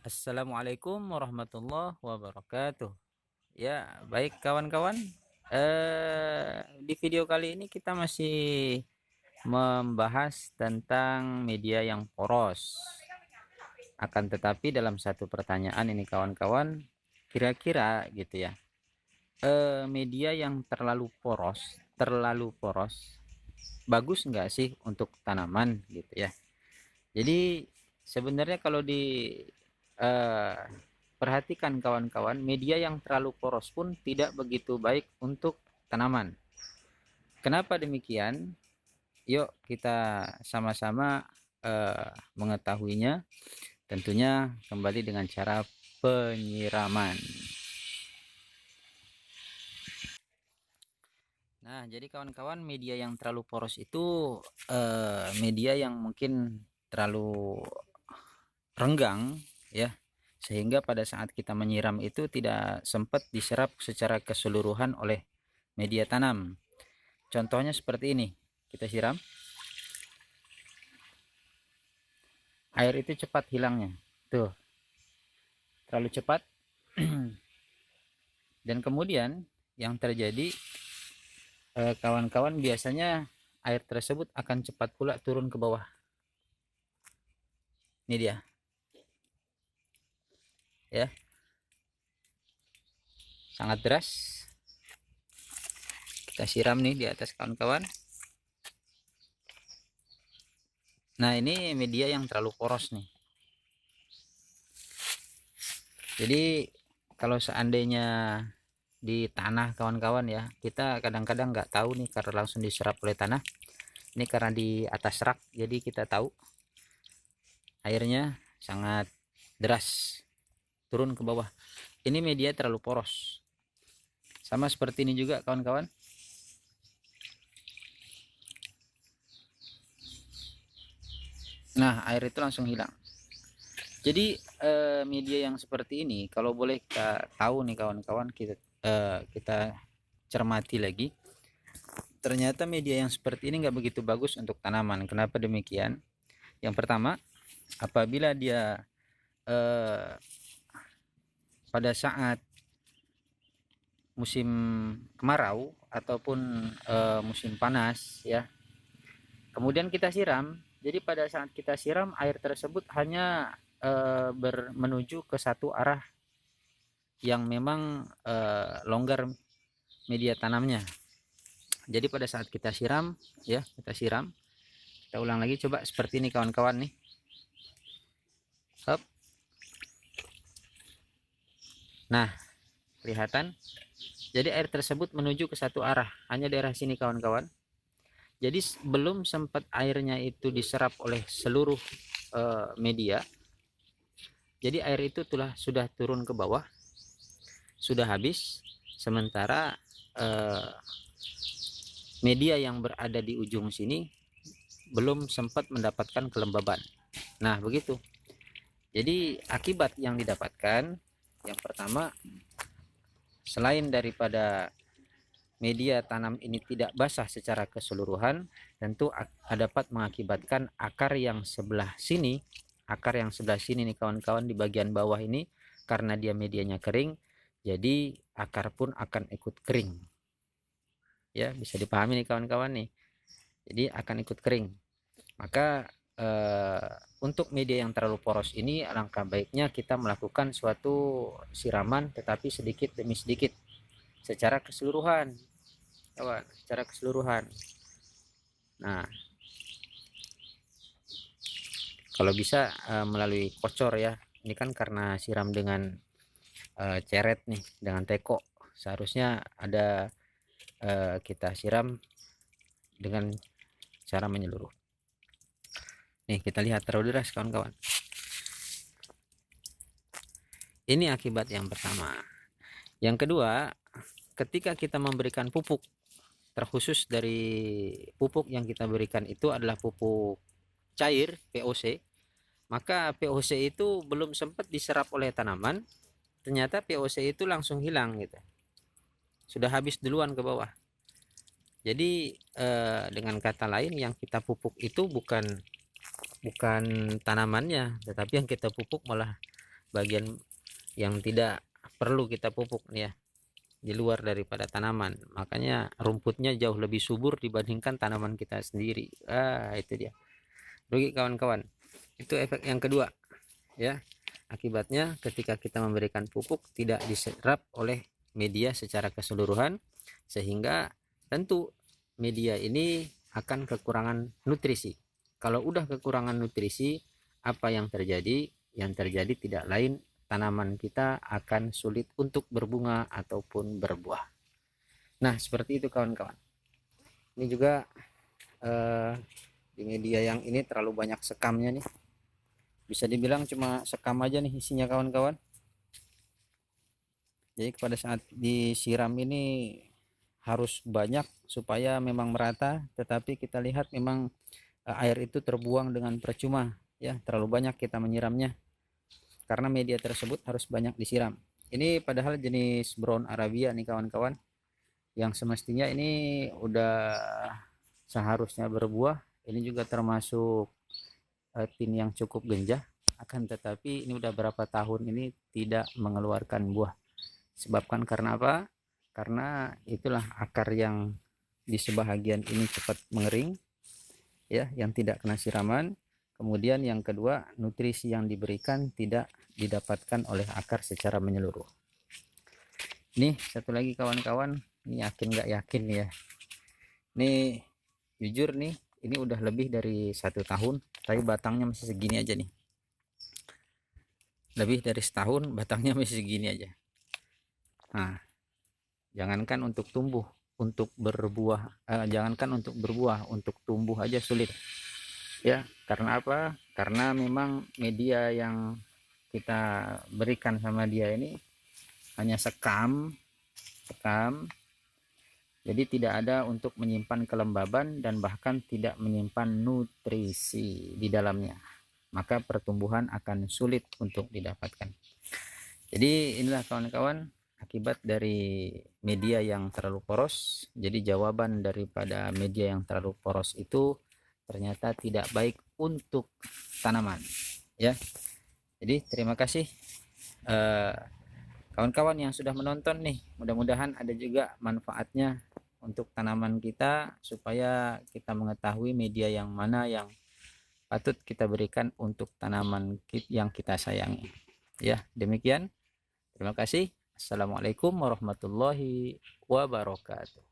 Assalamualaikum warahmatullahi wabarakatuh. Ya, baik kawan-kawan. Di video kali ini kita masih membahas tentang media yang poros. Akan tetapi dalam satu pertanyaan ini kawan-kawan, kira-kira gitu ya, media yang terlalu poros, bagus nggak sih untuk tanaman gitu ya? Jadi sebenarnya kalau di eh, perhatikan kawan-kawan, media yang terlalu poros pun tidak begitu baik untuk tanaman. Kenapa demikian? Yuk kita sama-sama mengetahuinya. Tentunya kembali dengan cara penyiraman. Nah, jadi kawan-kawan, media yang terlalu poros itu media yang mungkin terlalu renggang ya, sehingga pada saat kita menyiram itu tidak sempat diserap secara keseluruhan oleh media tanam. Contohnya seperti ini, kita siram, air itu cepat hilangnya, tuh, terlalu cepat. Dan kemudian yang terjadi, kawan-kawan, biasanya air tersebut akan cepat pula turun ke bawah. Ini dia ya, sangat deras. Kita siram nih di atas kawan-kawan. Nah, ini media yang terlalu poros nih. Jadi kalau seandainya di tanah kawan-kawan ya, kita kadang-kadang nggak tahu nih karena langsung diserap oleh tanah. Ini karena di atas rak, jadi kita tahu airnya sangat deras turun ke bawah. Ini media terlalu poros. Sama seperti ini juga kawan-kawan. Nah, air itu langsung hilang. Jadi media yang seperti ini kalau boleh kita tahu nih kawan-kawan, kita cermati lagi. Ternyata media yang seperti ini nggak begitu bagus untuk tanaman. Kenapa demikian? Yang pertama, apabila dia pada saat musim kemarau ataupun musim panas ya, kemudian kita siram, jadi pada saat kita siram, air tersebut hanya menuju ke satu arah yang memang longgar media tanamnya. Jadi pada saat kita siram ya, kita ulang lagi, coba seperti ini kawan-kawan nih. Hop. Nah, kelihatan. Jadi air tersebut menuju ke satu arah, hanya daerah sini kawan-kawan. Jadi belum sempat airnya itu diserap oleh seluruh media. Jadi air itu sudah turun ke bawah, sudah habis. Sementara media yang berada di ujung sini belum sempat mendapatkan kelembaban. Nah, begitu. Jadi akibat yang didapatkan, yang pertama, selain daripada media tanam ini tidak basah secara keseluruhan, tentu dapat mengakibatkan akar yang sebelah sini nih kawan-kawan, di bagian bawah ini, karena dia medianya kering, jadi akar pun akan ikut kering ya. Bisa dipahami nih kawan-kawan nih, jadi akan ikut kering. Maka untuk media yang terlalu poros ini, alangkah baiknya kita melakukan suatu siraman tetapi sedikit demi sedikit secara keseluruhan kawan, secara keseluruhan. Nah, kalau bisa melalui kocor ya. Ini kan karena siram dengan ceret nih, dengan teko. Seharusnya ada kita siram dengan cara menyeluruh. Nih, kita lihat terlalu deras kawan-kawan. Ini akibat yang pertama. Yang kedua, ketika kita memberikan pupuk, terkhusus dari pupuk yang kita berikan itu adalah pupuk cair POC, maka POC itu belum sempat diserap oleh tanaman, ternyata POC itu langsung hilang gitu, sudah habis duluan ke bawah. Jadi dengan kata lain, yang kita pupuk itu bukan tanamannya, tetapi yang kita pupuk malah bagian yang tidak perlu kita pupuk nih ya, di luar daripada tanaman, makanya rumputnya jauh lebih subur dibandingkan tanaman kita sendiri. Itu dia rugi kawan-kawan. Itu efek yang kedua ya. Akibatnya ketika kita memberikan pupuk tidak diserap oleh media secara keseluruhan, sehingga tentu media ini akan kekurangan nutrisi. Kalau udah kekurangan nutrisi, apa yang terjadi? Yang terjadi tidak lain, tanaman kita akan sulit untuk berbunga ataupun berbuah. Nah, seperti itu kawan-kawan. Ini juga di media yang ini terlalu banyak sekamnya nih. Bisa dibilang cuma sekam aja nih isinya kawan-kawan. Jadi pada saat disiram ini harus banyak supaya memang merata, tetapi kita lihat memang air itu terbuang dengan percuma ya, terlalu banyak kita menyiramnya karena media tersebut harus banyak disiram. Ini padahal jenis brown Arabia nih kawan-kawan, yang semestinya ini udah seharusnya berbuah. Ini juga termasuk tin yang cukup genjah, akan tetapi ini udah berapa tahun ini tidak mengeluarkan buah. Sebabkan karena apa? Karena itulah akar yang di sebahagian ini cepat mengering ya, yang tidak kena siraman. Kemudian yang kedua, nutrisi yang diberikan tidak didapatkan oleh akar secara menyeluruh. Nih satu lagi kawan-kawan, ini yakin nggak yakin ya, ini jujur nih, ini udah lebih dari 1 tahun tapi batangnya masih segini aja nih. Lebih dari setahun batangnya masih segini aja. Nah, jangankan untuk tumbuh, untuk berbuah, jangankan untuk berbuah, untuk tumbuh aja sulit ya. Karena apa? Karena memang media yang kita berikan sama dia ini hanya sekam, jadi tidak ada untuk menyimpan kelembaban dan bahkan tidak menyimpan nutrisi di dalamnya, maka pertumbuhan akan sulit untuk didapatkan. Jadi inilah kawan-kawan akibat dari media yang terlalu poros. Jadi jawaban daripada media yang terlalu poros itu ternyata tidak baik untuk tanaman ya. Jadi terima kasih kawan-kawan yang sudah menonton nih, mudah-mudahan ada juga manfaatnya untuk tanaman kita, supaya kita mengetahui media yang mana yang patut kita berikan untuk tanaman yang kita sayangi ya. Demikian, terima kasih. Assalamualaikum warahmatullahi wabarakatuh.